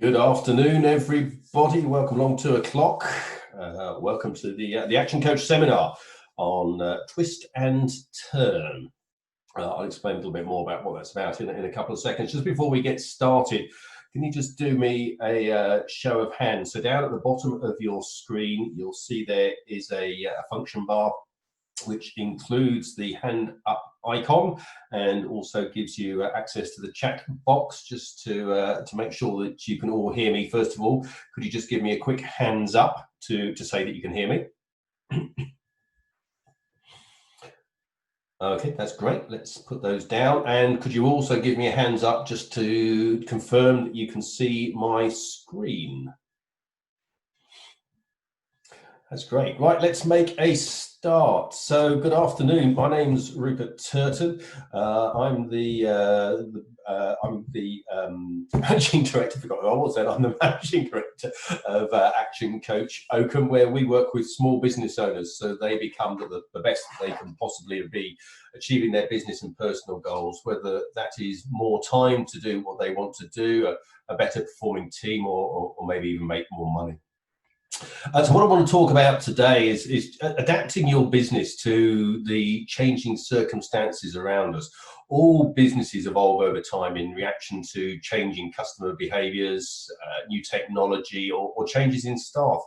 Good afternoon, everybody. Welcome along 2 o'clock. Welcome to the Action Coach seminar on twist and turn. I'll explain a little bit more about what that's about in a couple of seconds. Just before we get started, can you just do me a show of hands? So down at the bottom of your screen, you'll see there is a function bar which includes the hand up icon and also gives you access to the chat box. Just to make sure that you can all hear me, first of all, could you just give me a quick hands up to say that you can hear me? Okay, that's great. Let's put those down. And could you also give me a hands up just to confirm that you can see my screen? That's great. Right, let's make a start. So, good afternoon. My name's Rupert Turton. I'm the managing director. I forgot who I was then. I'm the managing director of Action Coach Oakham, where we work with small business owners so they become the best they can possibly be, achieving their business and personal goals. Whether that is more time to do what they want to do, a better performing team, or maybe even make more money. So what I want to talk about today is adapting your business to the changing circumstances around us. All businesses evolve over time in reaction to changing customer behaviours, new technology, or changes in staff.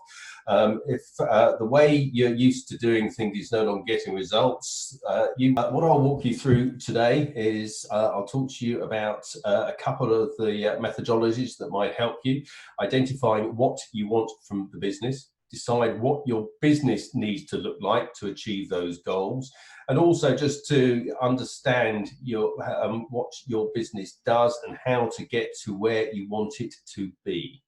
If the way you're used to doing things is no longer getting results, what I'll walk you through today is I'll talk to you about a couple of the methodologies that might help you identifying what you want from the business, decide what your business needs to look like to achieve those goals, and also just to understand what your business does and how to get to where you want it to be.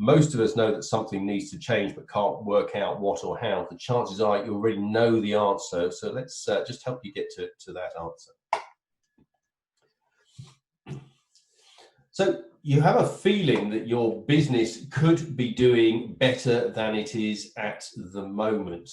Most of us know that something needs to change but can't work out what or how. The chances are you already know the answer, so let's just help you get to that answer. So you have a feeling that your business could be doing better than it is at the moment.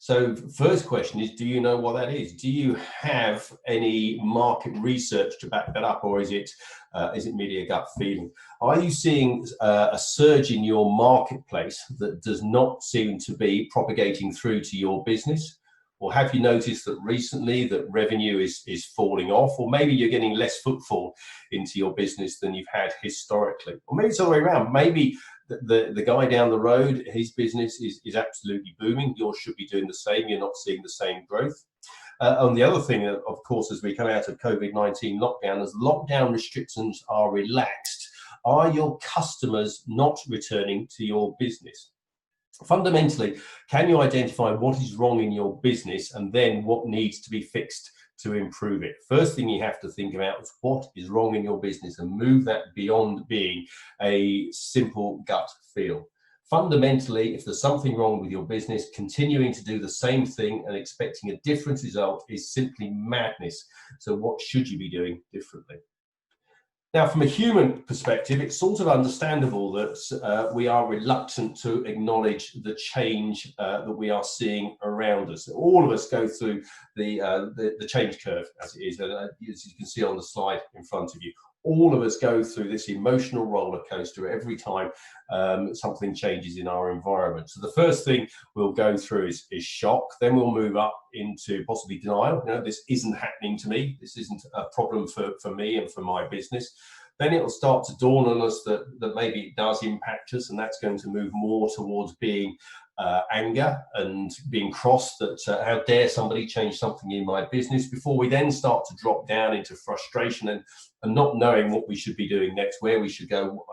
So first question is, do you know what that is? Do you have any market research to back that up, or is it merely a gut feeling? Are you seeing a surge in your marketplace that does not seem to be propagating through to your business? Or have you noticed that recently that revenue is falling off, or maybe you're getting less footfall into your business than you've had historically? Or maybe it's all the way around. Maybe the guy down the road, his business is absolutely booming. Yours should be doing the same. You're not seeing the same growth. And the other thing, of course, as we come out of COVID-19 lockdown, as lockdown restrictions are relaxed, are your customers not returning to your business? Fundamentally, can you identify what is wrong in your business and then what needs to be fixed to improve it? First thing you have to think about is what is wrong in your business and move that beyond being a simple gut feel. Fundamentally, if there's something wrong with your business, continuing to do the same thing and expecting a different result is simply madness. So what should you be doing differently? Now, from a human perspective, it's sort of understandable that we are reluctant to acknowledge the change that we are seeing around us. All of us go through the change curve, as it is, as you can see on the slide in front of you. All of us go through this emotional roller coaster every time something changes in our environment. So the first thing we'll go through is shock. Then we'll move up into possibly denial. You know, this isn't happening to me. This isn't a problem for me and for my business. Then it'll start to dawn on us that maybe it does impact us, and that's going to move more towards being anger and being cross that how dare somebody change something in my business, before we then start to drop down into frustration and not knowing what we should be doing next, where we should go,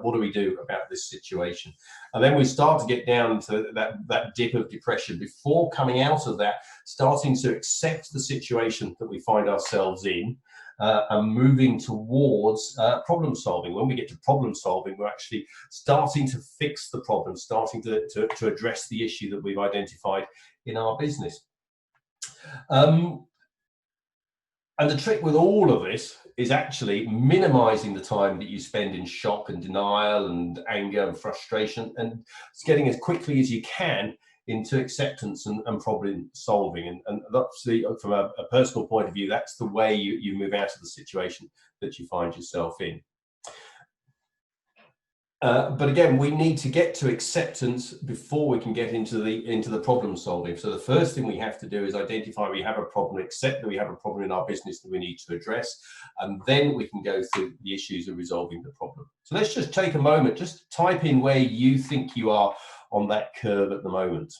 what do we do about this situation? And then we start to get down to that dip of depression before coming out of that, starting to accept the situation that we find ourselves in, and moving towards problem solving. When we get to problem solving, we're actually starting to fix the problem, starting to address the issue that we've identified in our business. And the trick with all of this is actually minimizing the time that you spend in shock and denial and anger and frustration, and it's getting as quickly as you can into acceptance and problem solving. And obviously, from a personal point of view, that's the way you move out of the situation that you find yourself in. But again, we need to get to acceptance before we can get into the problem solving. So the first thing we have to do is identify we have a problem, accept that we have a problem in our business that we need to address, and then we can go through the issues of resolving the problem. So let's just take a moment, just type in where you think you are on that curve at the moment.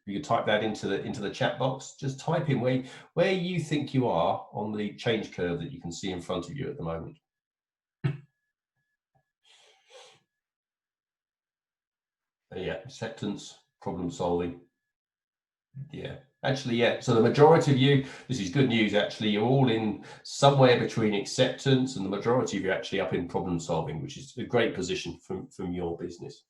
You can type that into the chat box. Just type in where you think you are on the change curve that you can see in front of you at the moment. Yeah, acceptance, problem solving. Yeah, actually, yeah. So the majority of you, this is good news, actually, you're all in somewhere between acceptance, and the majority of you actually up in problem solving, which is a great position from your business.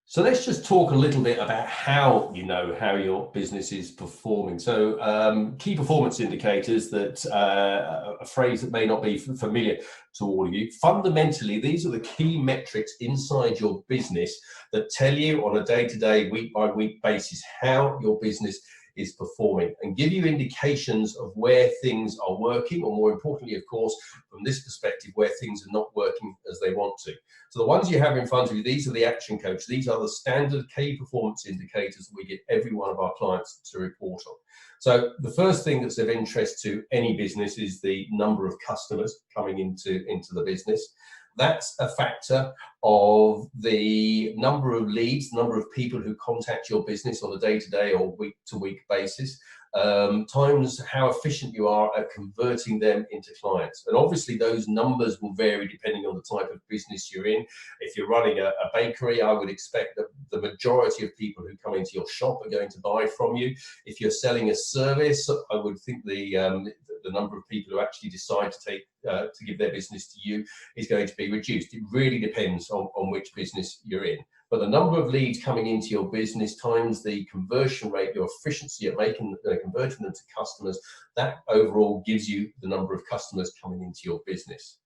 So let's just talk a little bit about how you know how your business is performing. So key performance indicators, that a phrase that may not be familiar to all of you. Fundamentally, these are the key metrics inside your business that tell you on a day-to-day, week-by-week basis how your business is performing, and give you indications of where things are working, or more importantly, of course, from this perspective, where things are not working as they want to. So the ones you have in front of you, these are the action codes. These are the standard key performance indicators that we get every one of our clients to report on. So the first thing that's of interest to any business is the number of customers coming into the business. That's a factor of the number of leads, number of people who contact your business on a day-to-day or week-to-week basis, times how efficient you are at converting them into clients. And obviously those numbers will vary depending on the type of business you're in. If you're running a bakery, I would expect that the majority of people who come into your shop are going to buy from you. If you're selling a service, I would think the number of people who actually decide to give their business to you is going to be reduced. It really depends on which business you're in. But the number of leads coming into your business times the conversion rate, your efficiency at converting them to customers, that overall gives you the number of customers coming into your business.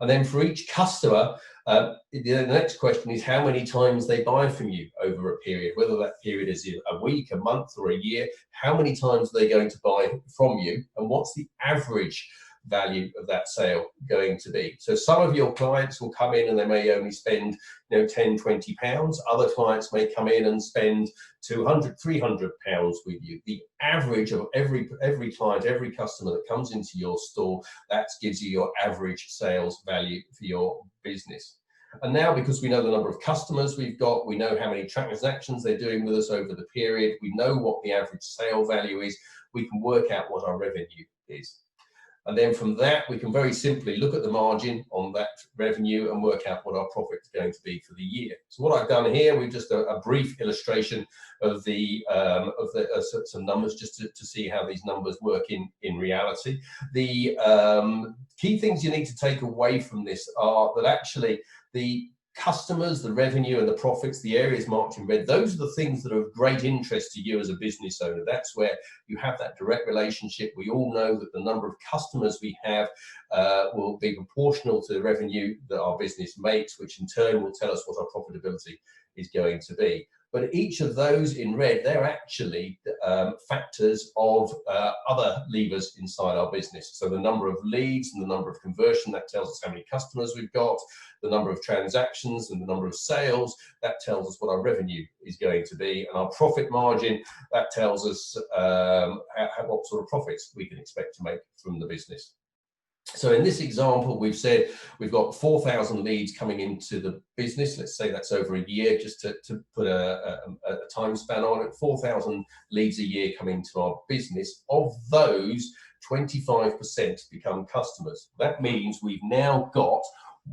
And then for each customer, the next question is how many times they buy from you over a period, whether that period is a week, a month, or a year. How many times are they going to buy from you, and what's the average value of that sale going to be? So some of your clients will come in and they may only spend 10, 20 pounds. Other clients may come in and spend 200, 300 pounds with you. The average of every client, every customer that comes into your store, that gives you your average sales value for your business. And now, because we know the number of customers we've got, we know how many transactions they're doing with us over the period, we know what the average sale value is, we can work out what our revenue is. And then from that, we can very simply look at the margin on that revenue and work out what our profit is going to be for the year. So what I've done here, we've just a brief illustration of some numbers just to see how these numbers work in reality. The key things you need to take away from this are that actually the customers, the revenue and the profits, the areas marked in red, those are the things that are of great interest to you as a business owner. That's where you have that direct relationship. We all know that the number of customers we have will be proportional to the revenue that our business makes, which in turn will tell us what our profitability is going to be. But each of those in red, they're actually factors of other levers inside our business. So the number of leads and the number of conversion, that tells us how many customers we've got. The number of transactions and the number of sales, that tells us what our revenue is going to be. And our profit margin, that tells us what sort of profits we can expect to make from the business. So in this example, we've said we've got 4,000 leads coming into the business. Let's say that's over a year, just to put a time span on it. 4,000 leads a year coming into our business. Of those, 25% become customers. That means we've now got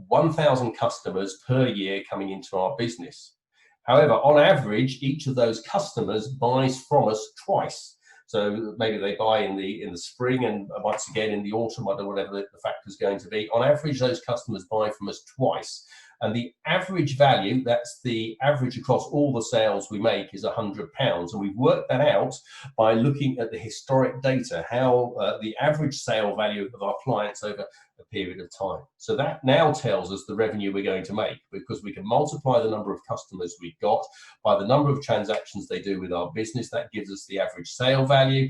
1,000 customers per year coming into our business. However, on average, each of those customers buys from us twice. So maybe they buy in the spring and once again in the autumn, or whatever the factor is going to be. On average, those customers buy from us twice. And the average value, that's the average across all the sales we make, is £100. And we've worked that out by looking at the historic data, how the average sale value of our clients over a period of time. So that now tells us the revenue we're going to make, because we can multiply the number of customers we've got by the number of transactions they do with our business. That gives us the average sale value,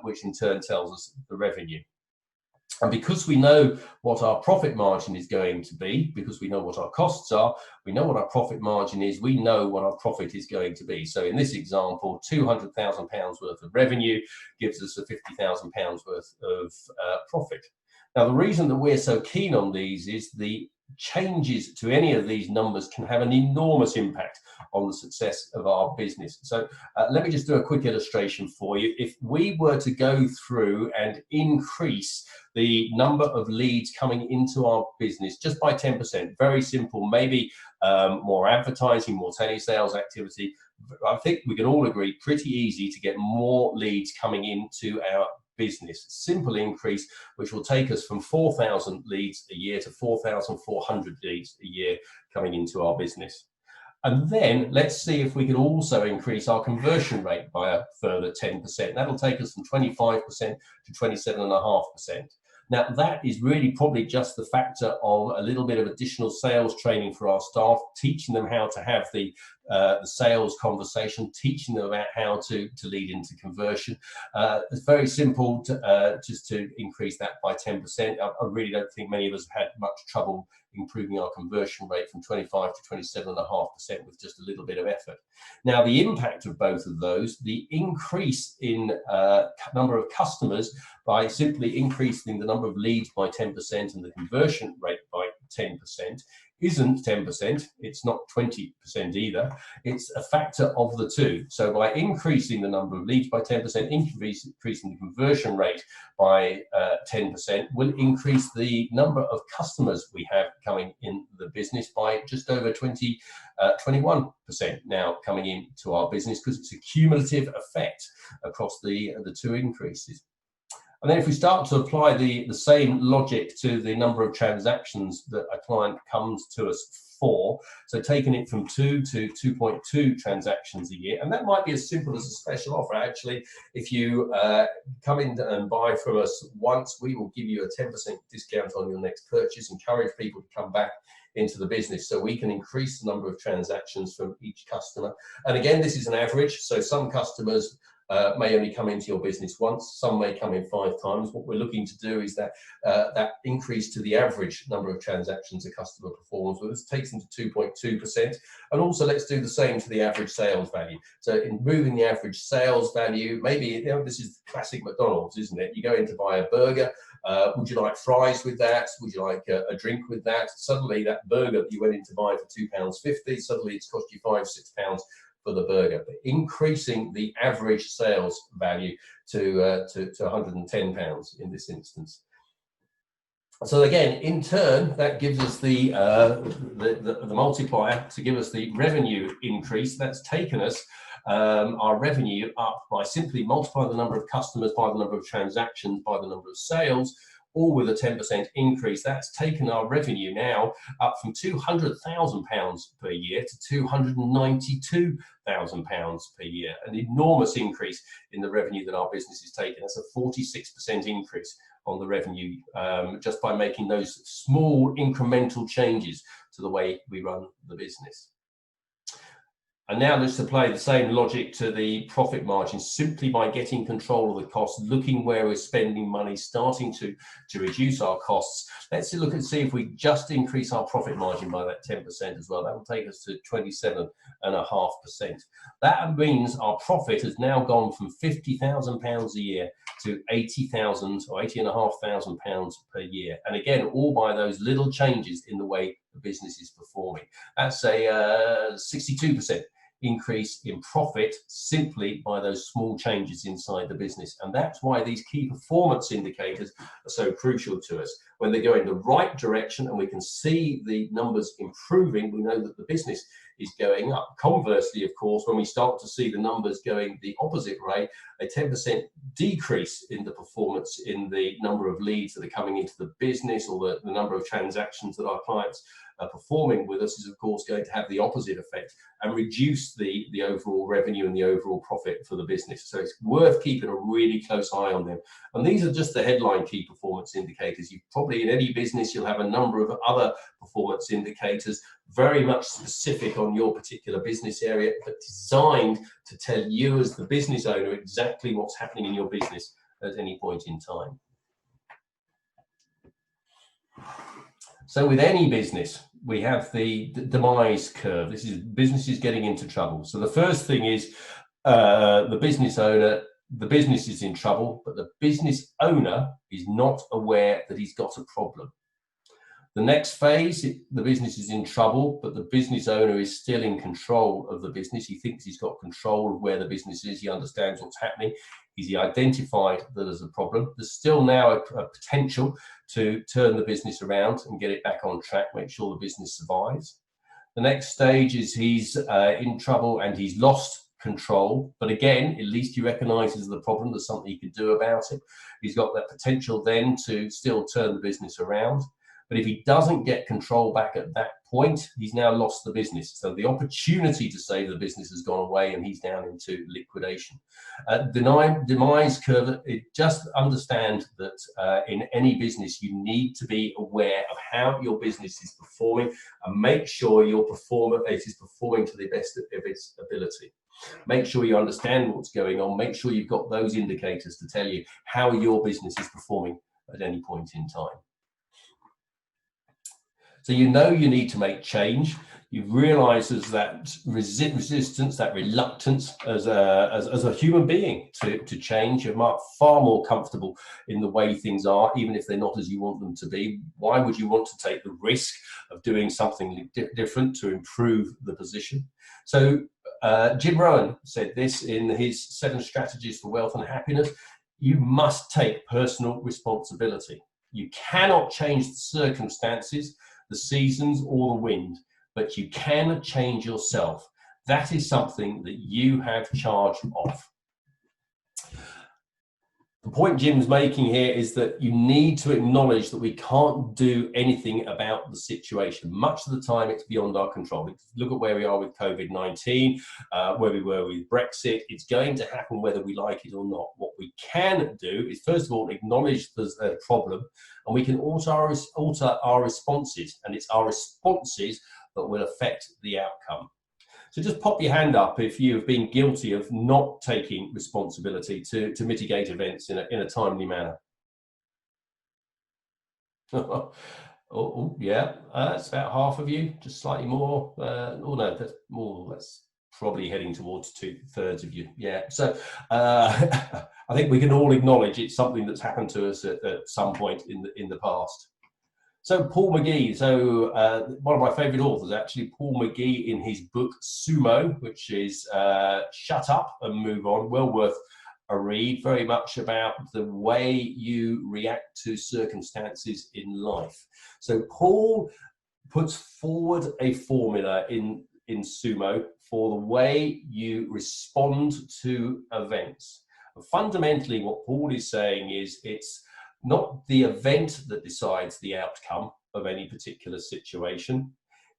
which in turn tells us the revenue. And because we know what our profit margin is going to be, because we know what our costs are, we know what our profit margin is, we know what our profit is going to be. So in this example, £200,000 worth of revenue gives us a £50,000 worth of profit. Now, the reason that we're so keen on these is the changes to any of these numbers can have an enormous impact on the success of our business. So let me just do a quick illustration for you. If we were to go through and increase the number of leads coming into our business just by 10%, very simple, maybe more advertising, more telesales activity, I think we can all agree pretty easy to get more leads coming into our business. Simple increase, which will take us from 4,000 leads a year to 4,400 leads a year coming into our business. And then let's see if we can also increase our conversion rate by a further 10%. That'll take us from 25% to 27.5%. Now, that is really probably just the factor of a little bit of additional sales training for our staff, teaching them how to have the sales conversation, teaching them about how to lead into conversion. It's very simple to, just to increase that by 10%. I really don't think many of us have had much trouble improving our conversion rate from 25 to 27.5% with just a little bit of effort. Now, the impact of both of those, the increase in number of customers by simply increasing the number of leads by 10% and the conversion rate by 10%, isn't 10%, it's not 20% either, it's a factor of the two. So by increasing the number of leads by 10%, increasing the conversion rate by 10%, will increase the number of customers we have coming in the business by just over 21% now coming into our business, because it's a cumulative effect across the two increases. And then if we start to apply the same logic to the number of transactions that a client comes to us for, so taking it from 2 to 2.2 transactions a year, and that might be as simple as a special offer. Actually, if you come in and buy from us once, we will give you a 10% discount on your next purchase, encourage people to come back into the business so we can increase the number of transactions from each customer. And again, this is an average, so some customers may only come into your business once, some may come in 5 times. What we're looking to do is that that increase to the average number of transactions a customer performs with us takes them to 2.2%. And also let's do the same to the average sales value. So in moving the average sales value, maybe, you know, this is classic McDonald's, isn't it? You go in to buy a burger. Would you like fries with that? Would you like a drink with that? Suddenly that burger that you went in to buy for £2.50, suddenly it's cost you £5, £6 for the burger, but increasing the average sales value to £110 in this instance. So again, in turn, that gives us the multiplier to give us the revenue increase. That's taken us our revenue up by simply multiplying the number of customers by the number of transactions by the number of sales, all with a 10% increase. That's taken our revenue now up from £200,000 per year to £292,000 per year. An enormous increase in the revenue that our business is taking. That's a 46% increase on the revenue just by making those small incremental changes to the way we run the business. And now let's apply the same logic to the profit margin, simply by getting control of the costs, looking where we're spending money, starting to reduce our costs. Let's look and see if we just increase our profit margin by that 10% as well. That will take us to 27.5%. That means our profit has now gone from £50,000 a year to £80,000 or £80,500 per year. And again, all by those little changes in the way the business is performing. That's a 62% increase in profit simply by those small changes inside the business. And that's why these key performance indicators are so crucial to us. When they go in the right direction and we can see the numbers improving, we know that the business is going up. Conversely, of course, when we start to see the numbers going the opposite way, a 10% decrease in the performance in the number of leads that are coming into the business, or the number of transactions that our clients are performing with us, is of course going to have the opposite effect and reduce the overall revenue and the overall profit for the business. So it's worth keeping a really close eye on them. And these are just the headline key performance indicators. You probably, in any business, you'll have a number of other performance indicators, very much specific on your particular business area, but designed to tell you as the business owner exactly what's happening in your business at any point in time. So with any business, we have the demise curve. This is businesses getting into trouble. So the first thing is the business owner, the business is in trouble, but the business owner is not aware that he's got a problem. The next phase, the business is in trouble, but the business owner is still in control of the business. He thinks he's got control of where the business is. He understands what's happening. He's identified that there's a problem. There's still now a potential to turn the business around and get it back on track, make sure the business survives. The next stage is he's in trouble and he's lost control. But again, at least he recognizes the problem. There's something he can do about it. He's got that potential then to still turn the business around. But if he doesn't get control back at that point, he's now lost the business. So the opportunity to save the business has gone away and he's down into liquidation. Demise curve, just understand that in any business, you need to be aware of how your business is performing and make sure your performance is performing to the best of its ability. Make sure you understand what's going on. Make sure you've got those indicators to tell you how your business is performing at any point in time. So you know you need to make change. You realise there's that resistance, that reluctance as a human being to change. You're far more comfortable in the way things are, even if they're not as you want them to be. Why would you want to take the risk of doing something different to improve the position? So Jim Rohn said this in his 7 Strategies for Wealth and Happiness. You must take personal responsibility. You cannot change the circumstances, the seasons, or the wind, but you can change yourself. That is something that you have charge of. The point Jim's making here is that you need to acknowledge that we can't do anything about the situation. Much of the time, it's beyond our control. Look at where we are with COVID-19, where we were with Brexit. It's going to happen whether we like it or not. What we can do is, first of all, acknowledge there's a problem, and we can alter our responses, and it's our responses that will affect the outcome. So just pop your hand up if you've been guilty of not taking responsibility to mitigate events in a timely manner. Oh, yeah, that's about half of you, just slightly more. Oh no, that's more. That's probably heading towards 2/3 of you. Yeah, so I think we can all acknowledge it's something that's happened to us at some point in the past. So Paul McGee, one of my favourite authors actually, Paul McGee, in his book Sumo, which is Shut Up and Move On, well worth a read, very much about the way you react to circumstances in life. So Paul puts forward a formula in Sumo for the way you respond to events. And fundamentally, what Paul is saying is it's not the event that decides the outcome of any particular situation.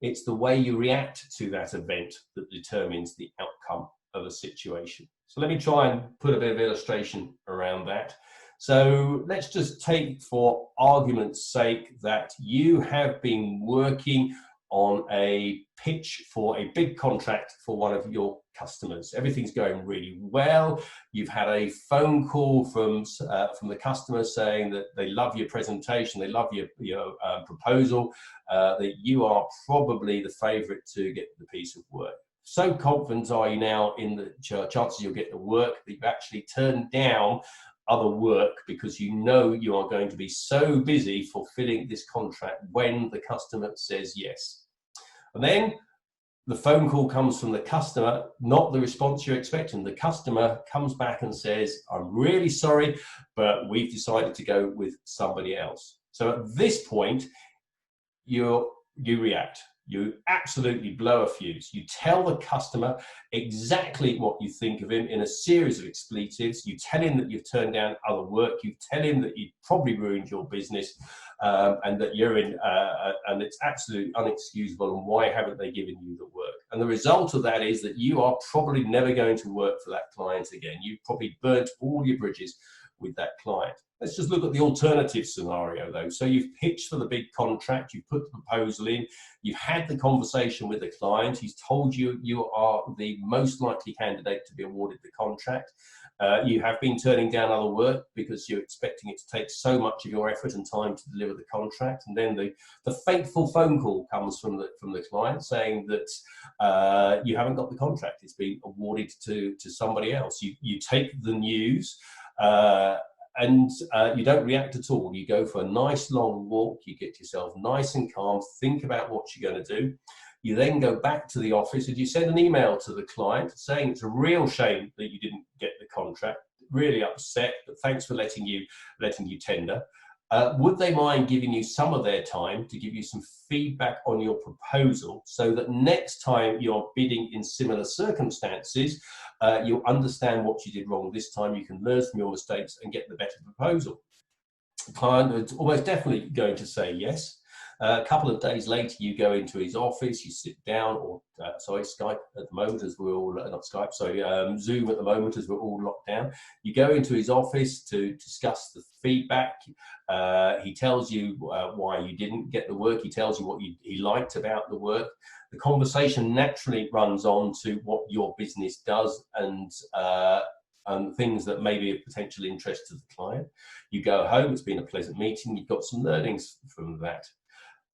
It's the way you react to that event that determines the outcome of a situation. So let me try and put a bit of illustration around that. So let's just take, for argument's sake, that you have been working on a pitch for a big contract for one of your customers. Everything's going really well. You've had a phone call from the customer saying that they love your presentation, they love your proposal, that you are probably the favorite to get the piece of work. So confident are you now in the chances you'll get the work that you've actually turned down other work because you know you are going to be so busy fulfilling this contract when the customer says yes. And then the phone call comes from the customer, not the response you're expecting. The customer comes back and says, I'm really sorry, but we've decided to go with somebody else. So at this point, you react. You absolutely blow a fuse. You tell the customer exactly what you think of him in a series of expletives. You tell him that you've turned down other work. You tell him that you probably ruined your business and that you're in, and it's absolutely unexcusable. And why haven't they given you the work? And the result of that is that you are probably never going to work for that client again. You've probably burnt all your bridges with that client. Let's just look at the alternative scenario though. So you've pitched for the big contract, you've put the proposal in, you've had the conversation with the client, he's told you you are the most likely candidate to be awarded the contract, You have been turning down other work because you're expecting it to take so much of your effort and time to deliver the contract, and then the fateful phone call comes from the client saying that you haven't got the contract; it's been awarded to somebody else. You take the news. And you don't react at all. You go for a nice long walk, you get yourself nice and calm, think about what you're going to do. You then go back to the office and you send an email to the client saying it's a real shame that you didn't get the contract, really upset, but thanks for letting you tender. Would they mind giving you some of their time to give you some feedback on your proposal so that next time you're bidding in similar circumstances, you'll understand what you did wrong this time, you can learn from your mistakes and get the better proposal? The client is almost definitely going to say yes. A couple of days later, you go into his office, you sit down, or Skype at the moment, as we're all, not Skype, Zoom at the moment, as we're all locked down. You go into his office to discuss the feedback. He tells you why you didn't get the work. He tells you what he liked about the work. The conversation naturally runs on to what your business does and things that may be of potential interest to the client. You go home, it's been a pleasant meeting, you've got some learnings from that.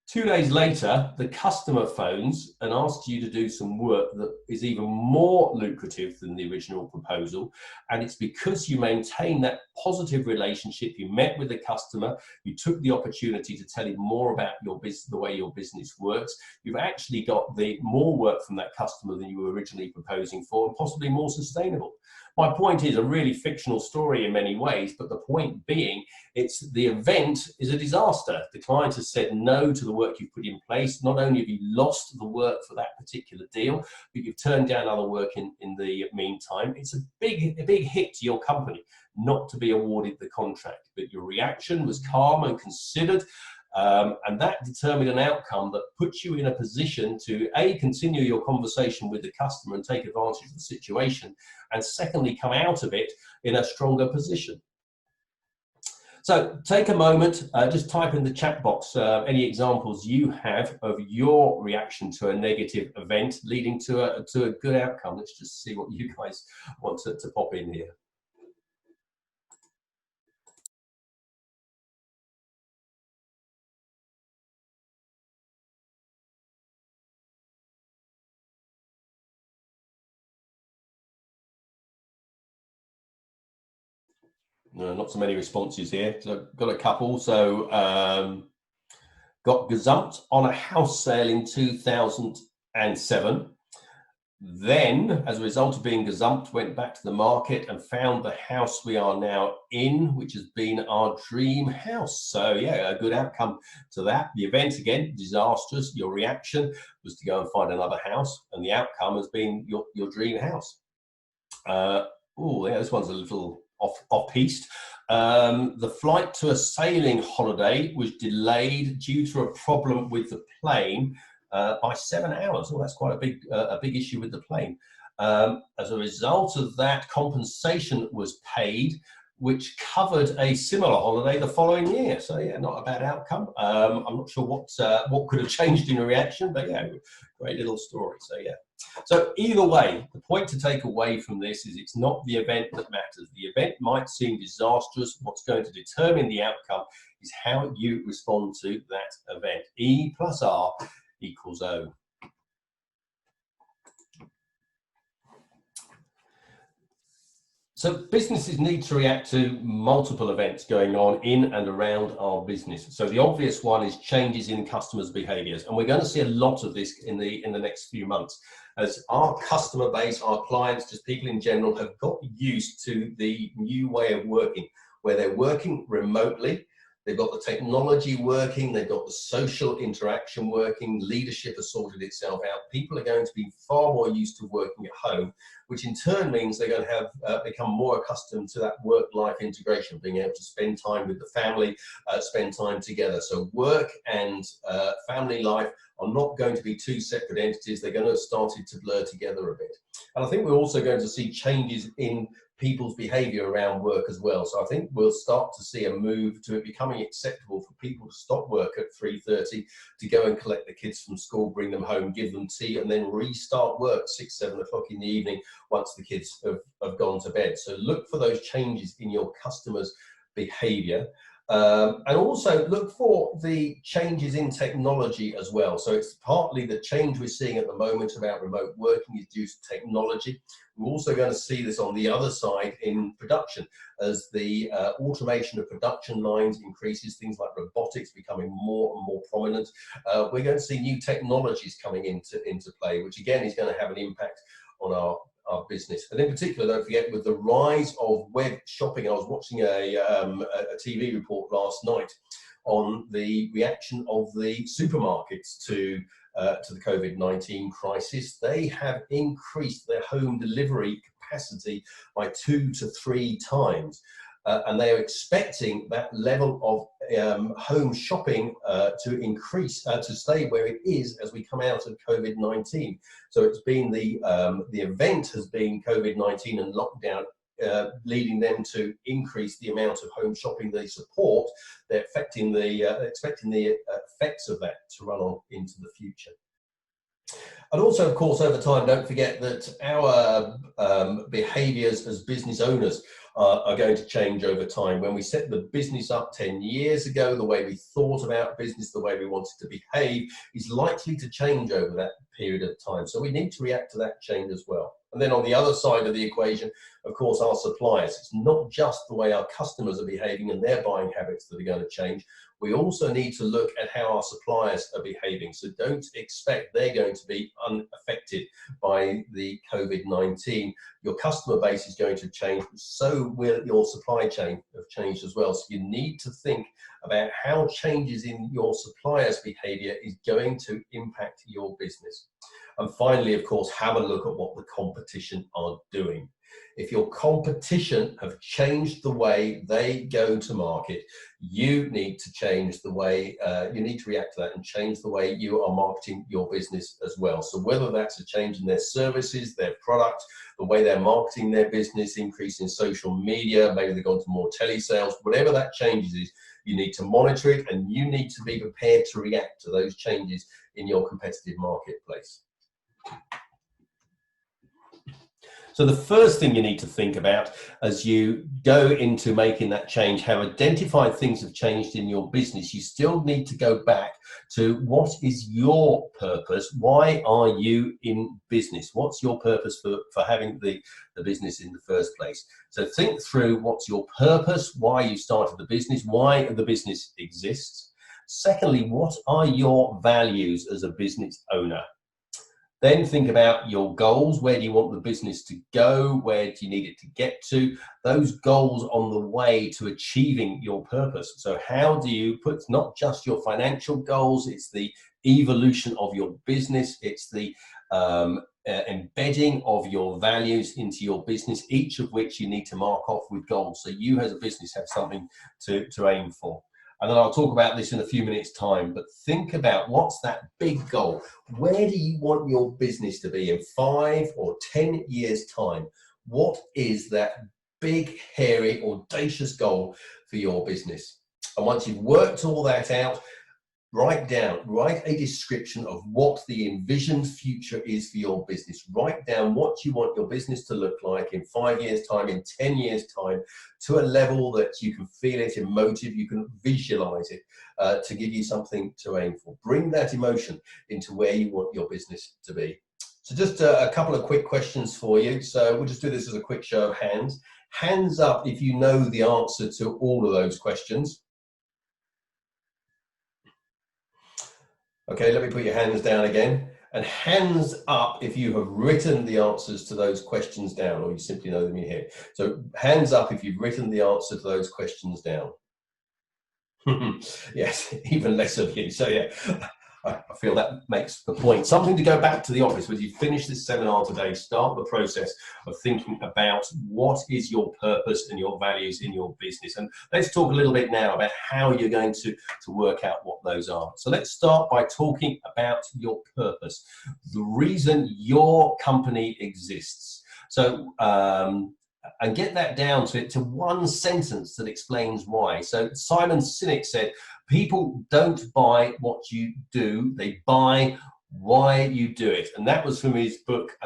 2 days later, the customer phones and asks you to do some work that is even more lucrative than the original proposal. And it's because you maintain that positive relationship, you met with the customer, you took the opportunity to tell him more about your business, the way your business works. You've actually got more work from that customer than you were originally proposing for, and possibly more sustainable. My point is a really fictional story in many ways, but the point being, the event is a disaster. The client has said no to the work you've put in place. Not only have you lost the work for that particular deal, but you've turned down other work in the meantime. It's a big hit to your company not to be awarded the contract, but your reaction was calm and considered. And that determined an outcome that puts you in a position to continue your conversation with the customer and take advantage of the situation, and secondly, come out of it in a stronger position. So take a moment, just type in the chat box any examples you have of your reaction to a negative event leading to a good outcome. Let's just see what you guys want to pop in here. No, not so many responses here. So I've got a couple. So got gazumped on a house sale in 2007. Then, as a result of being gazumped, went back to the market and found the house we are now in, which has been our dream house. So yeah, a good outcome to that. The event, again, disastrous. Your reaction was to go and find another house, and the outcome has been your dream house. Oh, yeah, this one's a little off-piste. The flight to a sailing holiday was delayed due to a problem with the plane by 7 hours. Oh, that's quite a big issue with the plane. As a result of that, compensation was paid, which covered a similar holiday the following year. So yeah, not a bad outcome. I'm not sure what could have changed in a reaction, but yeah, great little story. So yeah. So either way, the point to take away from this is it's not the event that matters. The event might seem disastrous. What's going to determine the outcome is how you respond to that event. E plus R equals O. So businesses need to react to multiple events going on in and around our business. So the obvious one is changes in customers' behaviors. And we're going to see a lot of this in the next few months, as our customer base, our clients, just people in general, have got used to the new way of working, where they're working remotely. They've got the technology working, they've got the social interaction working, leadership has sorted itself out. People are going to be far more used to working at home, which in turn means they're going to have become more accustomed to that work-life integration, being able to spend time with the family, spend time together. So work and family life are not going to be two separate entities. They're going to have started to blur together a bit. And I think we're also going to see changes in people's behavior around work as well. So I think we'll start to see a move to it becoming acceptable for people to stop work at 3:30 to go and collect the kids from school, bring them home, give them tea, and then restart work 6, 7 o'clock in the evening once the kids have gone to bed. So look for those changes in your customers' behavior. And also look for the changes in technology as well. So it's partly the change we're seeing at the moment about remote working is due to technology. We're also going to see this on the other side in production as the automation of production lines increases, things like robotics becoming more and more prominent. We're going to see new technologies coming into play, which again is going to have an impact on our business. And in particular, don't forget, with the rise of web shopping, I was watching a TV report last night on the reaction of the supermarkets to the COVID-19 crisis. They have increased their home delivery capacity by 2 to 3 times. And they are expecting that level of home shopping to increase, to stay where it is as we come out of COVID-19. So it's been the event has been COVID-19 and lockdown, leading them to increase the amount of home shopping they support. They're expecting the effects of that to run on into the future. And also, of course, over time, don't forget that our behaviours as business owners are going to change over time. When we set the business up 10 years ago, the way we thought about business, the way we wanted to behave is likely to change over that period of time. So we need to react to that change as well. And then on the other side of the equation, of course, our suppliers. It's not just the way our customers are behaving and their buying habits that are going to change. We also need to look at how our suppliers are behaving. So don't expect they're going to be unaffected by the COVID-19. Your customer base is going to change, so will your supply chain have changed as well. So you need to think about how changes in your suppliers' behavior is going to impact your business. And finally, of course, have a look at what the competition are doing. If your competition have changed the way they go to market, you need to change the way, you need to react to that and change the way you are marketing your business as well. So whether that's a change in their services, their product, the way they're marketing their business, increase in social media, maybe they've gone to more telesales, whatever that changes is, you need to monitor it and you need to be prepared to react to those changes in your competitive marketplace. So the first thing you need to think about as you go into making that change, have identified things have changed in your business, you still need to go back to what is your purpose? Why are you in business? What's your purpose for having the business in the first place? So think through what's your purpose, why you started the business, why the business exists. Secondly, what are your values as a business owner? Then think about your goals. Where do you want the business to go? Where do you need it to get to? Those goals on the way to achieving your purpose. So how do you put not just your financial goals, it's the evolution of your business, it's the embedding of your values into your business, each of which you need to mark off with goals. So you as a business have something to aim for. And then I'll talk about this in a few minutes' time, but think about what's that big goal? Where do you want your business to be in 5 or 10 years' time? What is that big, hairy, audacious goal for your business? And once you've worked all that out, write a description of what the envisioned future is for your business. Write down what you want your business to look like in 5 years' time, in 10 years' time, to a level that you can feel it, emotive, you can visualize it to give you something to aim for. Bring that emotion into where you want your business to be. So just a couple of quick questions for you. So we'll just do this as a quick show of hands. Hands up if you know the answer to all of those questions. Okay, let me put your hands down again. And hands up if you have written the answers to those questions down, or you simply know them in your head. So hands up if you've written the answer to those questions down. Yes, even less of you. So yeah, I feel that makes the point. Something to go back to the office. When you finish this seminar today, start the process of thinking about what is your purpose and your values in your business. And let's talk a little bit now about how you're going to work out what those are. So let's start by talking about your purpose, the reason your company exists. So and get that down to one sentence that explains why. So Simon Sinek said, people don't buy what you do, they buy why you do it. And that was from his book,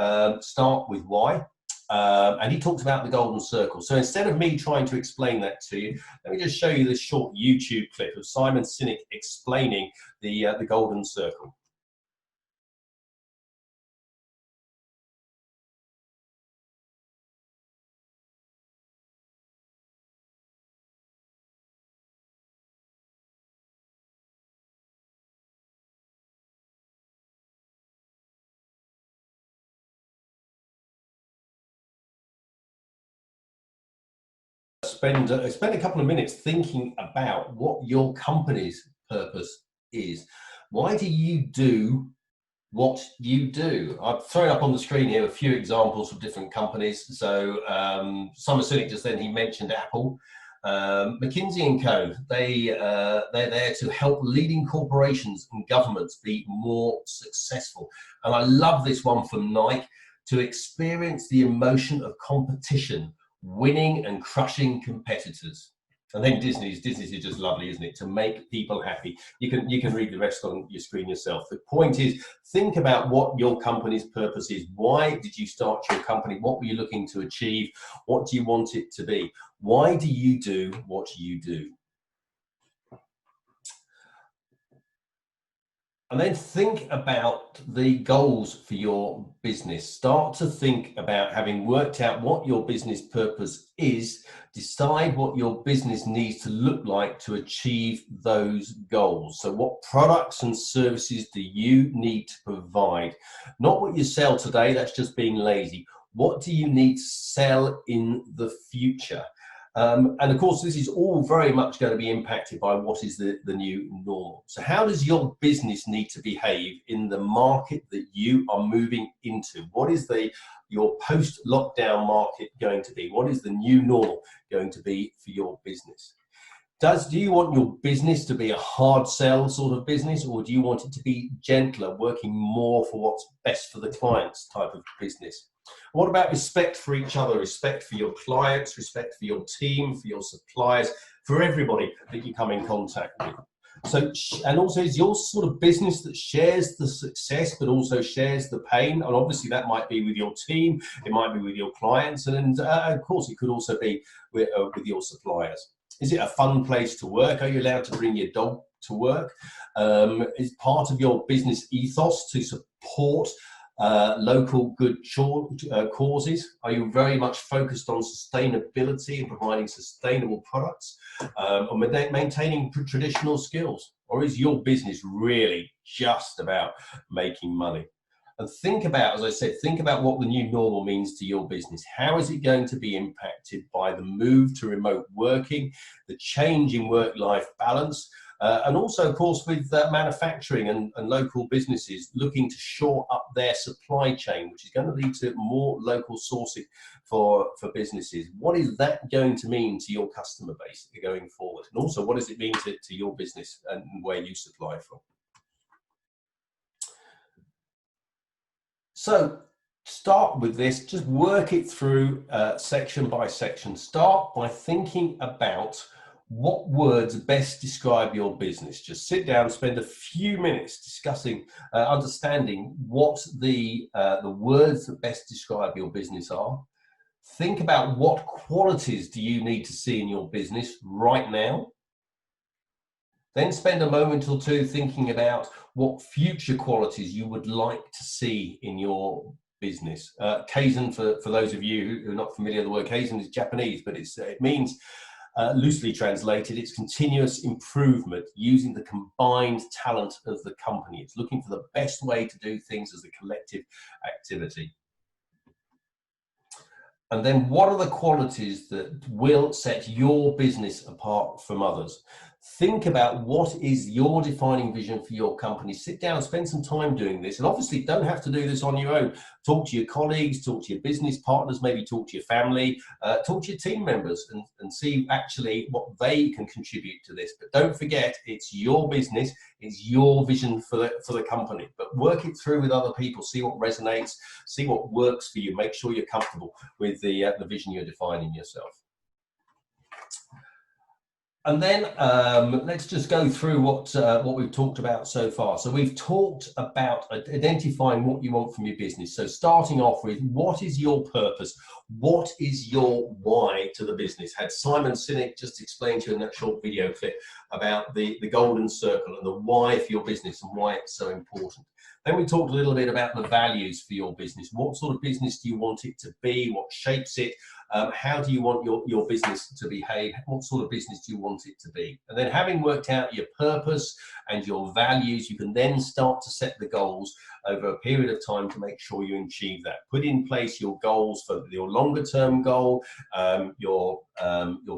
Start With Why. And he talks about the golden circle. So instead of me trying to explain that to you, let me just show you this short YouTube clip of Simon Sinek explaining the golden circle. Spend a couple of minutes thinking about what your company's purpose is. Why do you do what you do? I've thrown up on the screen here a few examples of different companies. So Simon Sinek just then, he mentioned Apple. McKinsey and Co. They're there to help leading corporations and governments be more successful. And I love this one from Nike, to experience the emotion of competition, winning and crushing competitors. And then Disney's is just lovely, isn't it? To make people happy. You can read the rest on your screen yourself. The point is, think about what your company's purpose is. Why did you start your company? What were you looking to achieve? What do you want it to be? Why do you do what you do? And then think about the goals for your business. Start to think about, having worked out what your business purpose is, decide what your business needs to look like to achieve those goals. So what products and services do you need to provide? Not what you sell today, that's just being lazy. What do you need to sell in the future? And of course, this is all very much going to be impacted by what is the new normal. So how does your business need to behave in the market that you are moving into? What is your post-lockdown market going to be? What is the new normal going to be for your business? Do you want your business to be a hard sell sort of business, or do you want it to be gentler, working more for what's best for the clients type of business? What about respect for each other, respect for your clients, respect for your team, for your suppliers, for everybody that you come in contact with? So, and also, is your sort of business that shares the success but also shares the pain? And obviously that might be with your team, it might be with your clients, and of course it could also be with your suppliers. Is it a fun place to work? Are you allowed to bring your dog to work? Is part of your business ethos to support local good causes? Are you very much focused on sustainability and providing sustainable products, or maintaining traditional skills? Or is your business really just about making money? And think about, as I said, think about what the new normal means to your business. How is it going to be impacted by the move to remote working, the change in work-life balance, and also, of course, with manufacturing and local businesses looking to shore up their supply chain, which is going to lead to more local sourcing for businesses. What is that going to mean to your customer base going forward? And also, what does it mean to your business and where you supply from? So start with this, just work it through section by section. Start by thinking about what words best describe your business. Just sit down, spend a few minutes discussing, understanding what the words that best describe your business are. Think about what qualities do you need to see in your business right now. Then spend a moment or two thinking about what future qualities you would like to see in your business. Kaizen, for those of you who are not familiar, the word Kaizen is Japanese, but it means, loosely translated, it's continuous improvement using the combined talent of the company. It's looking for the best way to do things as a collective activity. And then what are the qualities that will set your business apart from others? Think about what is your defining vision for your company. Sit down, spend some time doing this. And obviously don't have to do this on your own. Talk to your colleagues, talk to your business partners, maybe talk to your family, talk to your team members and see actually what they can contribute to this. But don't forget, it's your business, it's your vision for the company. But work it through with other people, see what resonates, see what works for you, make sure you're comfortable with the vision you're defining yourself. And then let's just go through what we've talked about so far. So we've talked about identifying what you want from your business. So starting off with, what is your purpose? What is your why to the business? Had Simon Sinek just explained to you in that short video clip about the golden circle and the why for your business and why it's so important. Then we talked a little bit about the values for your business. What sort of business do you want it to be? What shapes it? How do you want your business to behave? What sort of business do you want it to be? And then having worked out your purpose and your values, you can then start to set the goals over a period of time to make sure you achieve that. Put in place your goals for your longer term goal, your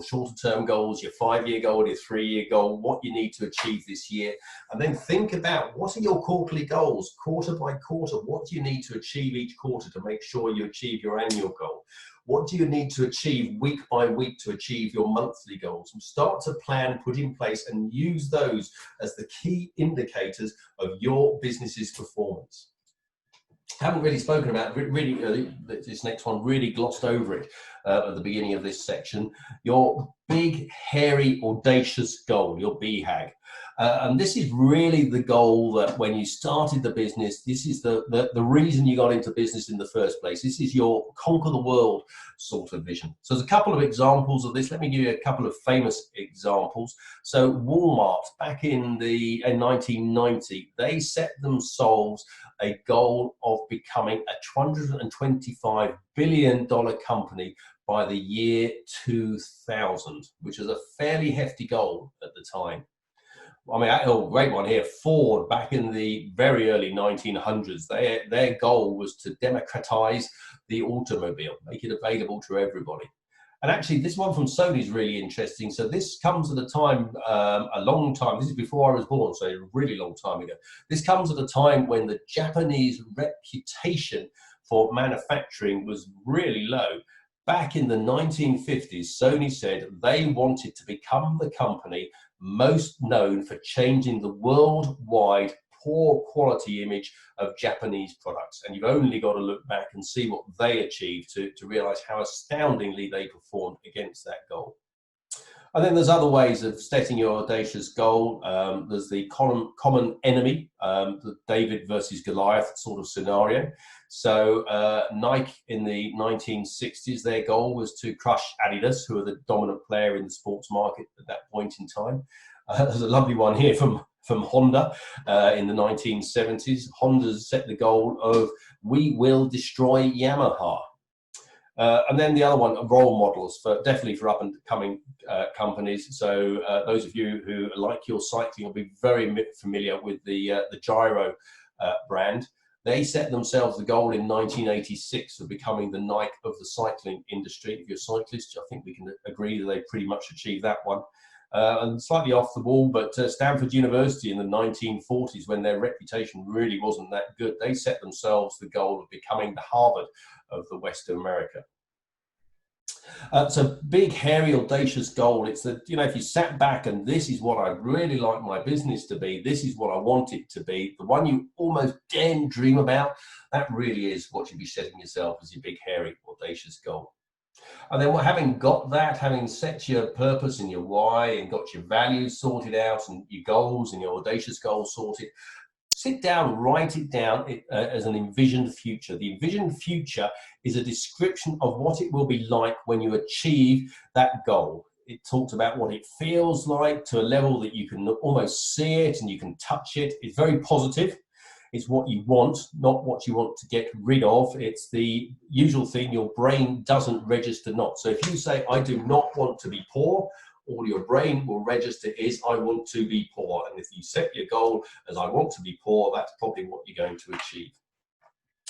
shorter term goals, your 5-year goal, your 3-year goal, what you need to achieve this year. And then think about, what are your quarterly goals, quarter by quarter? What do you need to achieve each quarter to make sure you achieve your annual goal? What do you need to achieve week by week to achieve your monthly goals? And start to plan, put in place, and use those as the key indicators of your business's performance. Haven't really spoken about this next one, really glossed over it at the beginning of this section. Your big, hairy, audacious goal, your BHAG. And this is really the goal that when you started the business, this is the reason you got into business in the first place. This is your conquer the world sort of vision. So there's a couple of examples of this. Let me give you a couple of famous examples. So Walmart, back in 1990, they set themselves a goal of becoming a $225 billion company by the year 2000, which was a fairly hefty goal at the time. I mean, oh, great one here. Ford, back in the very early 1900s, their goal was to democratize the automobile, make it available to everybody. And actually, this one from Sony is really interesting. So this comes at a time, a long time, this is before I was born, so a really long time ago. This comes at a time when the Japanese reputation for manufacturing was really low. Back in the 1950s, Sony said they wanted to become the company most known for changing the worldwide poor quality image of Japanese products. And you've only got to look back and see what they achieved to realize how astoundingly they performed against that goal. And then there's other ways of setting your audacious goal. There's the common enemy, the David versus Goliath sort of scenario. So Nike in the 1960s, their goal was to crush Adidas, who are the dominant player in the sports market at that point in time. There's a lovely one here from Honda in the 1970s. Honda set the goal of, we will destroy Yamaha. And then the other one, role models, definitely for up and coming companies. So those of you who like your cycling will be very familiar with the Gyro brand. They set themselves the goal in 1986 of becoming the Nike of the cycling industry. If you're a cyclist, I think we can agree that they pretty much achieved that one. And slightly off the wall, but Stanford University in the 1940s, when their reputation really wasn't that good, they set themselves the goal of becoming the Harvard of the West of America. So big, hairy, audacious goal. It's that, if you sat back and this is what I'd really like my business to be, this is what I want it to be, the one you almost dare dream about, that really is what you'd be setting yourself as your big, hairy, audacious goal. And then having got that, having set your purpose and your why and got your values sorted out and your goals and your audacious goals sorted, sit down, write it down as an envisioned future. The envisioned future is a description of what it will be like when you achieve that goal. It talks about what it feels like to a level that you can almost see it and you can touch it. It's very positive. It's what you want, not what you want to get rid of. It's the usual thing, your brain doesn't register not. So if you say, I do not want to be poor, all your brain will register is, I want to be poor. And if you set your goal as I want to be poor, that's probably what you're going to achieve.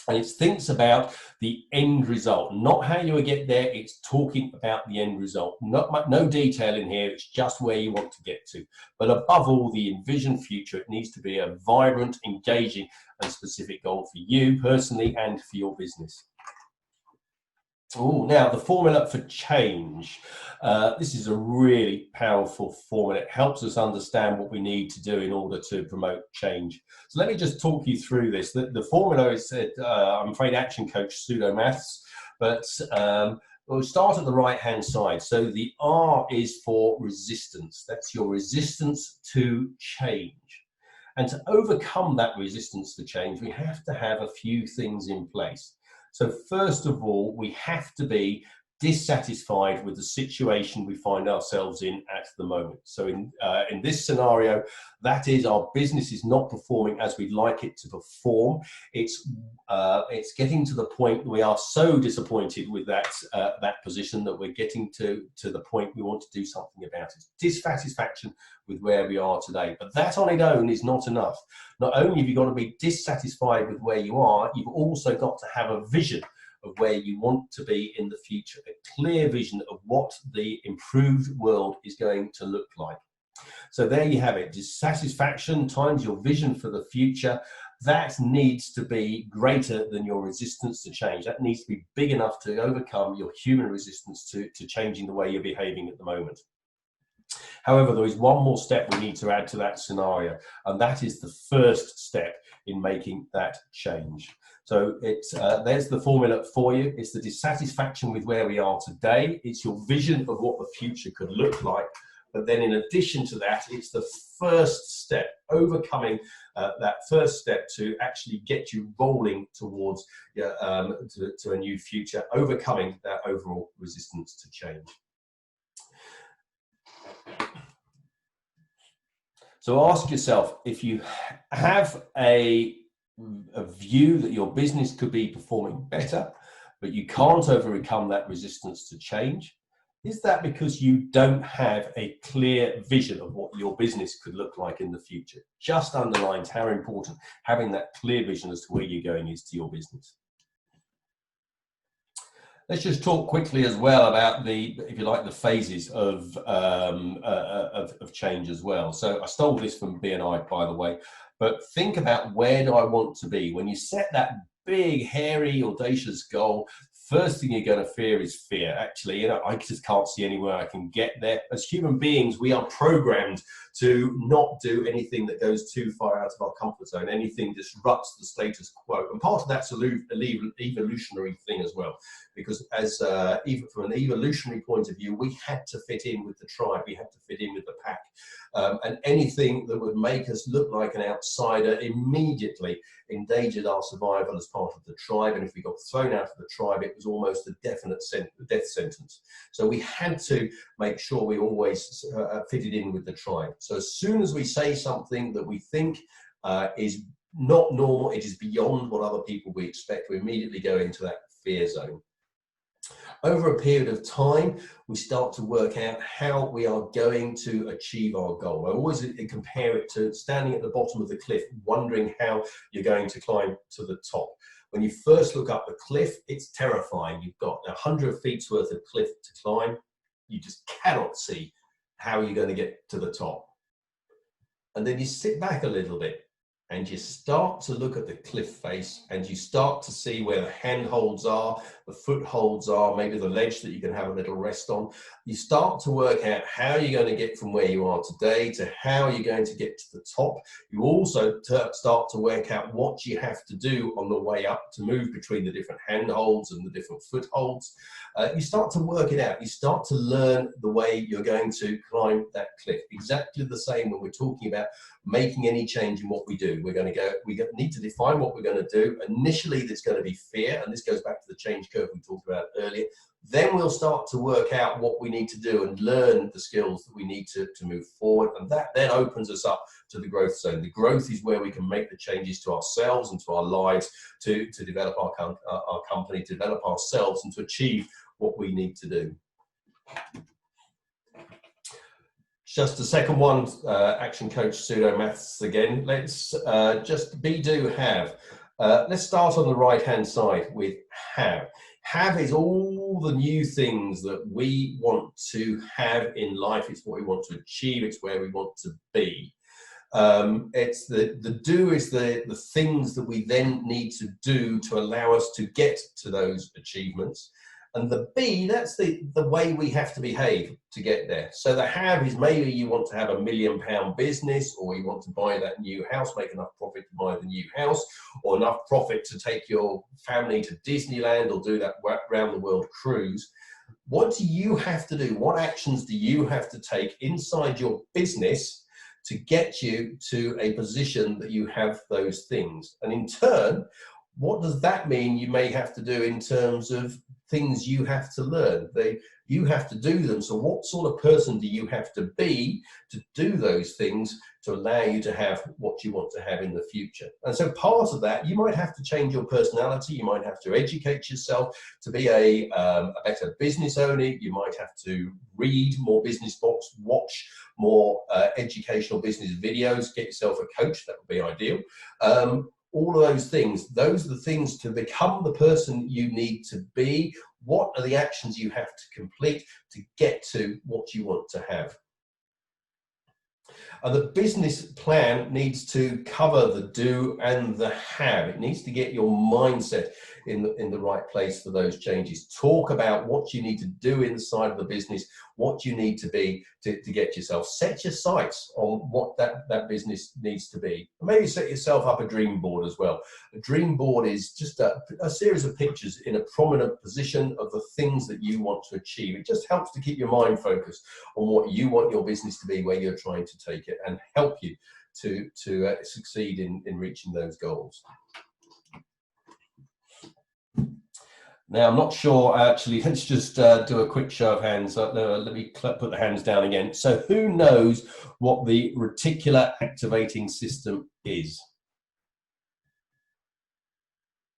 And it thinks about the end result, not how you will get there. It's talking about the end result. No detail in here. It's just where you want to get to. But above all, the envisioned future, it needs to be a vibrant, engaging, and specific goal for you personally and for your business. Oh, now the formula for change. This is a really powerful formula. It helps us understand what we need to do in order to promote change. So let me just talk you through this. The formula is, I'm afraid, action coach pseudo maths. But we'll start at the right-hand side. So the R is for resistance. That's your resistance to change. And to overcome that resistance to change, we have to have a few things in place. So first of all, we have to be dissatisfied with the situation we find ourselves in at the moment. So in this scenario, that is, our business is not performing as we'd like it to perform. It's getting to the point we are so disappointed with that position that we're getting to the point we want to do something about it. Dissatisfaction with where we are today. But that on its own is not enough. Not only have you got to be dissatisfied with where you are, you've also got to have a vision of where you want to be in the future, a clear vision of what the improved world is going to look like. So there you have it, dissatisfaction times your vision for the future. That needs to be greater than your resistance to change. That needs to be big enough to overcome your human resistance to changing the way you're behaving at the moment. However, there is one more step we need to add to that scenario, and that is the first step in making that change. So there's the formula for you. It's the dissatisfaction with where we are today. It's your vision of what the future could look like. But then in addition to that, it's the first step, overcoming that first step to actually get you rolling towards to a new future, overcoming that overall resistance to change. So ask yourself, if you have a view that your business could be performing better, but you can't overcome that resistance to change, is that because you don't have a clear vision of what your business could look like in the future? Just underlines how important having that clear vision as to where you're going is to your business. Let's just talk quickly as well about the, if you like, the phases of change as well. So I stole this from BNI, by the way, but think about, where do I want to be? When you set that big, hairy, audacious goal, first thing you're going to fear is fear. Actually, I just can't see anywhere I can get there. As human beings, we are programmed to not do anything that goes too far out of our comfort zone. Anything disrupts the status quo. And part of that's an evolutionary thing as well. Because even from an evolutionary point of view, we had to fit in with the tribe. We had to fit in with the pack. And anything that would make us look like an outsider immediately endangered our survival as part of the tribe. And if we got thrown out of the tribe, it was almost a definite death sentence. So we had to make sure we always fitted in with the tribe. So as soon as we say something that we think is not normal, it is beyond what other people we expect, we immediately go into that fear zone. Over a period of time, we start to work out how we are going to achieve our goal. I always compare it to standing at the bottom of the cliff, wondering how you're going to climb to the top. When you first look up the cliff, it's terrifying. You've got 100 feet worth of cliff to climb. You just cannot see how you're going to get to the top. And then you sit back a little bit and you start to look at the cliff face, and you start to see where the handholds are, the footholds are, maybe the ledge that you can have a little rest on. You start to work out how you're going to get from where you are today to how you're going to get to the top. You also start to work out what you have to do on the way up to move between the different handholds and the different footholds. You start to work it out. You start to learn the way you're going to climb that cliff. Exactly the same when we're talking about making any change in what we do. We need to define what we're going to do. Initially, there's going to be fear, and this goes back to the change curve we talked about earlier. Then we'll start to work out what we need to do and learn the skills that we need to move forward. And that then opens us up to the growth zone. The growth is where we can make the changes to ourselves and to our lives to develop our company, to develop ourselves, and to achieve what we need to do. Just a second one, action coach pseudo maths again. Let's just be, do, have. Let's start on the right hand side with have. Have is all the new things that we want to have in life. It's what we want to achieve. It's where we want to be. It's the do is the things that we then need to do to allow us to get to those achievements. And the B, that's the way we have to behave to get there. So the have is maybe you want to have £1 million business, or you want to buy that new house, make enough profit to buy the new house, or enough profit to take your family to Disneyland or do that round the world cruise. What do you have to do? What actions do you have to take inside your business to get you to a position that you have those things? And in turn, what does that mean you may have to do in terms of things you have to learn? You have to do them. So what sort of person do you have to be to do those things to allow you to have what you want to have in the future? And so part of that, you might have to change your personality. You might have to educate yourself to be a better business owner. You might have to read more business books, watch more educational business videos, get yourself a coach. That would be ideal. All of those things, those are the things to become the person you need to be. What are the actions you have to complete to get to what you want to have? And the business plan needs to cover the do and the have. It needs to get your mindset in the right place for those changes. Talk about what you need to do inside of the business, what you need to be to get yourself. Set your sights on what that business needs to be. Maybe set yourself up a dream board as well. A dream board is just a series of pictures in a prominent position of the things that you want to achieve. It just helps to keep your mind focused on what you want your business to be, where you're trying to take it, and help you to succeed in reaching those goals. Now, I'm not sure, actually, let's just do a quick show of hands. Let me put the hands down again. So who knows what the reticular activating system is?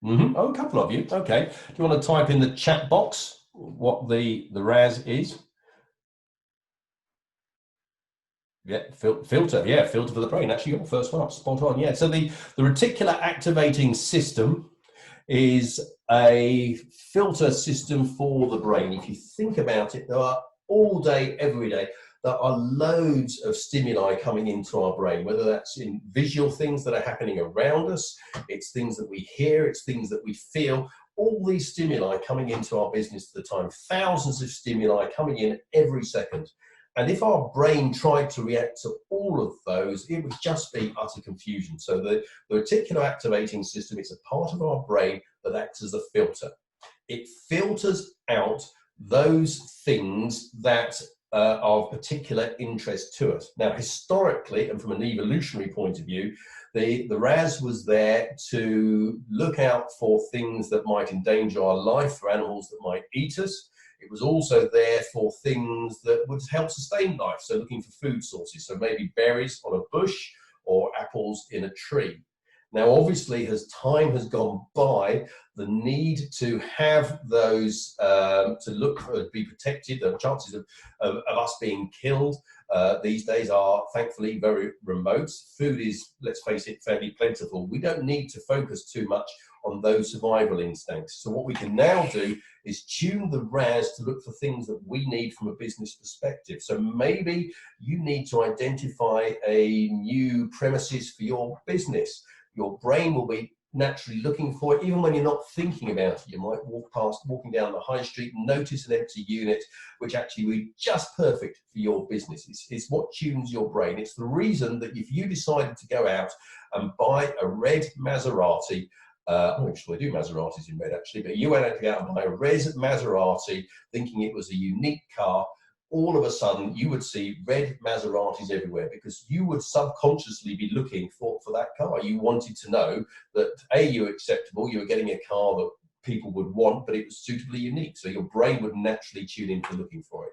Oh, a couple of you. Okay. Do you want to type in the chat box what the RAS is? Yeah, filter. Yeah, filter for the brain. Actually, you're the first one up. Spot on. Yeah. So the reticular activating system is a filter system for the brain. If you think about it, there are all day, every day, there are loads of stimuli coming into our brain, whether that's in visual things that are happening around us, it's things that we hear, it's things that we feel. All these stimuli coming into our business at the time, thousands of stimuli coming in every second. And if our brain tried to react to all of those, it would just be utter confusion. So the reticular activating system is a part of our brain that acts as a filter. It filters out those things that are of particular interest to us. Now, historically, and from an evolutionary point of view, the RAS was there to look out for things that might endanger our life, for animals that might eat us. It was also there for things that would help sustain life, so looking for food sources, so maybe berries on a bush or apples in a tree. Now, obviously, as time has gone by, the need to have those, to look for, be protected, the chances of us being killed these days are thankfully very remote. Food is, let's face it, fairly plentiful. We don't need to focus too much on those survival instincts. So what we can now do is tune the RAS to look for things that we need from a business perspective. So maybe you need to identify a new premises for your business. Your brain will be naturally looking for it, even when you're not thinking about it. You might walking down the high street, notice an empty unit, which actually would be just perfect for your business. It's what tunes your brain. It's the reason that if you decided to go out and buy a red Maserati, actually, I do Maseratis in red, actually, but you went out to go out and buy a red Maserati thinking it was a unique car, all of a sudden you would see red Maseratis everywhere, because you would subconsciously be looking for that car. You wanted to know that A, you were acceptable, you were getting a car that people would want, but it was suitably unique. So your brain would naturally tune into looking for it.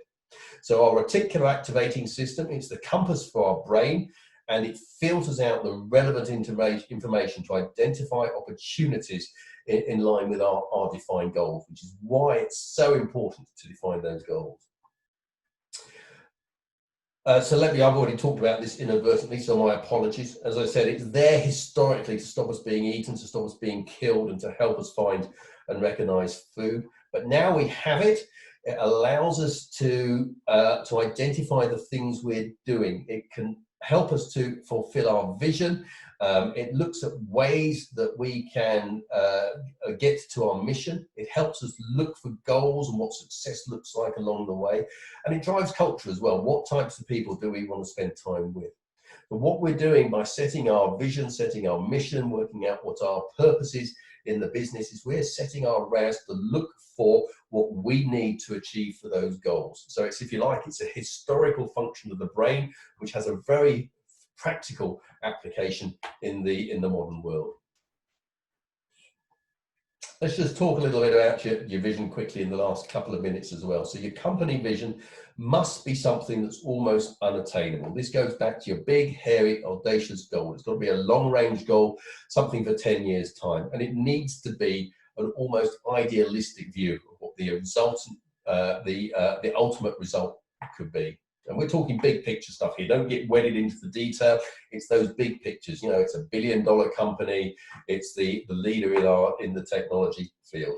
So our reticular activating system, it's the compass for our brain, and it filters out the relevant information to identify opportunities in line with our defined goals, which is why it's so important to define those goals. I've already talked about this inadvertently, so my apologies. As I said, it's there historically to stop us being eaten, to stop us being killed, and to help us find and recognize food. But now we have it. It allows us to identify the things we're doing. It can help us to fulfill our vision. It looks at ways that we can get to our mission. It helps us look for goals and what success looks like along the way. And it drives culture as well. What types of people do we want to spend time with? But what we're doing by setting our vision, setting our mission, working out what our purpose is in the business, is we're setting our RAS to look for what we need to achieve for those goals. So it's, if you like, it's a historical function of the brain, which has a very practical application in the modern world. Let's just talk a little bit about your vision quickly in the last couple of minutes as well. So your company vision must be something that's almost unattainable. This goes back to your big, hairy, audacious goal. It's got to be a long-range goal, something for 10 years' time. And it needs to be an almost idealistic view of what the result, the ultimate result could be. And we're talking big picture stuff here. Don't get wedded into the detail. It's those big pictures. You know, it's $1 billion company. It's the leader in the technology field.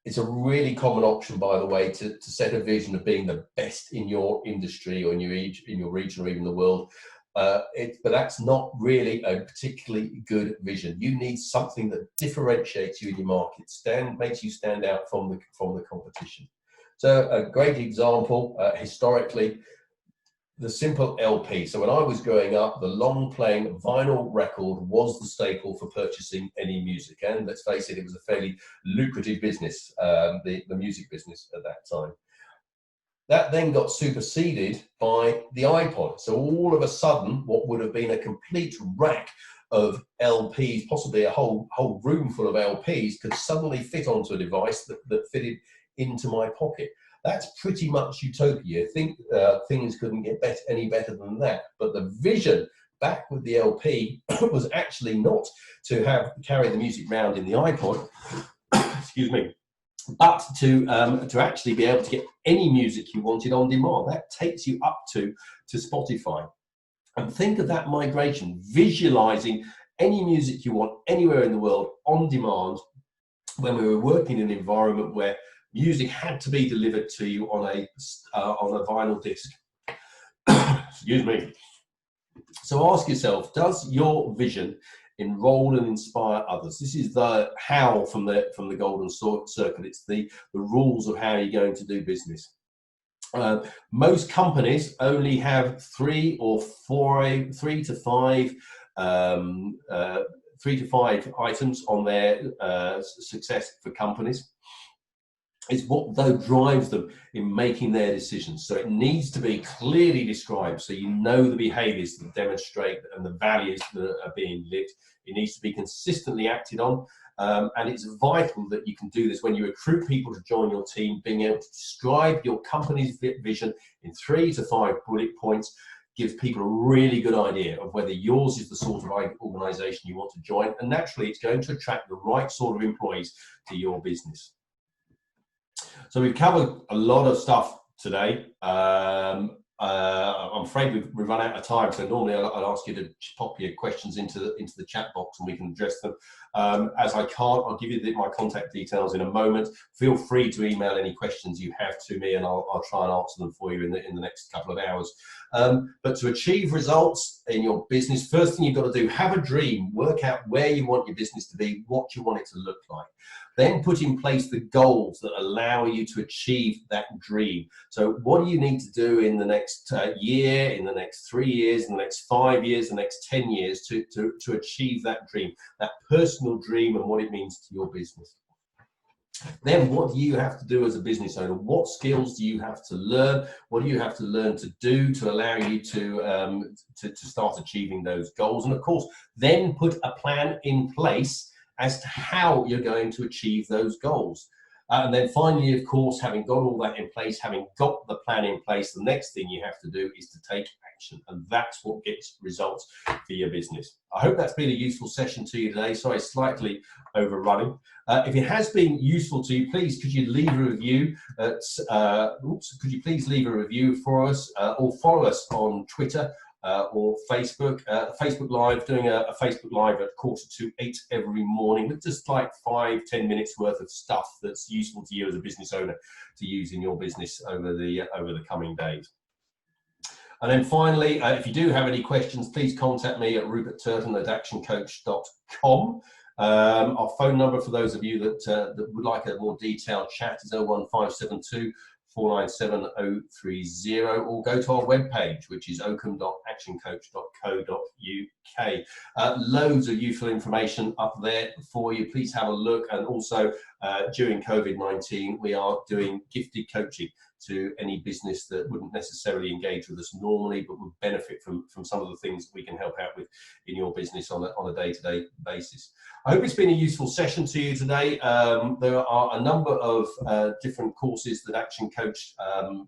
It's a really common option, by the way, to set a vision of being the best in your industry or in your region or even the world. But that's not really a particularly good vision. You need something that differentiates you in your market, makes you stand out from the competition. So a great example, historically, the simple LP. So when I was growing up, the long-playing vinyl record was the staple for purchasing any music. And let's face it, it was a fairly lucrative business, the music business at that time. That then got superseded by the iPod. So all of a sudden, what would have been a complete rack of LPs, possibly a whole room full of LPs, could suddenly fit onto a device that fitted into my pocket. That's pretty much utopia. I think things couldn't get any better than that. But the vision back with the LP was actually not to carry the music around in the iPod, excuse me, but to actually be able to get any music you wanted on demand. That takes you up to Spotify. And think of that migration, visualizing any music you want anywhere in the world on demand, when we were working in an environment where music had to be delivered to you on a vinyl disc. Excuse me. So ask yourself, does your vision enroll and inspire others? This is the how from the golden circle. It's the rules of how you're going to do business. Most companies only have 3 to 5 items on their success for companies. It's what though drives them in making their decisions. So it needs to be clearly described, so you know the behaviors that demonstrate and the values that are being lived. It needs to be consistently acted on, and it's vital that you can do this when you recruit people to join your team. Being able to describe your company's vision in 3 to 5 bullet points gives people a really good idea of whether yours is the sort of organization you want to join, and naturally it's going to attract the right sort of employees to your business. So we've covered a lot of stuff today. I'm afraid we've run out of time, so normally I'd ask you to pop your questions into the chat box and we can address them. As I can't, I'll give you my contact details in a moment. Feel free to email any questions you have to me, and I'll try and answer them for you in the next couple of hours. But to achieve results in your business, first thing you've got to do, have a dream, work out where you want your business to be, what you want it to look like. Then put in place the goals that allow you to achieve that dream. So what do you need to do in the next year, in the next 3 years, in the next 5 years, the next 10 years to achieve that dream, that personal dream, and what it means to your business? Then what do you have to do as a business owner? What skills do you have to learn? What do you have to learn to do to allow you to start achieving those goals? And of course, then put a plan in place as to how you're going to achieve those goals. And then finally, of course, having got all that in place, having got the plan in place, the next thing you have to do is to take action. And that's what gets results for your business. I hope that's been a useful session to you today. Sorry, slightly overrunning. If it has been useful to you, please, could you leave a review? Could you please leave a review for us or follow us on Twitter or Facebook. Facebook Live, doing a Facebook Live at 7:45 every morning with just like 5-10 minutes worth of stuff that's useful to you as a business owner to use in your business over the coming days. And then finally, if you do have any questions, please contact me at rupertturton@actioncoach.com. Our phone number for those of you that would like a more detailed chat is 01572 497 030, or go to our webpage, which is oakham.actioncoach.co.uk. Loads of useful information up there for you. Please have a look. And also, during COVID-19, we are doing gifted coaching to any business that wouldn't necessarily engage with us normally, but would benefit from some of the things that we can help out with in your business on a day-to-day basis. I hope it's been a useful session to you today. There are a number of different courses that Action Coach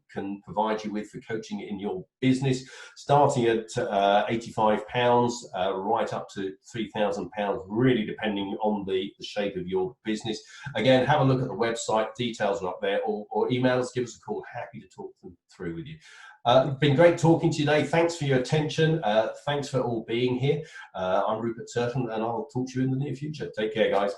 can provide you with for coaching in your business, starting at £85 right up to £3,000, really depending on the shape of your business. Again, have a look at the website, details are up there, or email us, give us a call. Happy to talk them through with you. It's been great talking to you today. Thanks for your attention. Thanks for all being here. I'm Rupert Turton, and I'll talk to you in the near future. Take care, guys.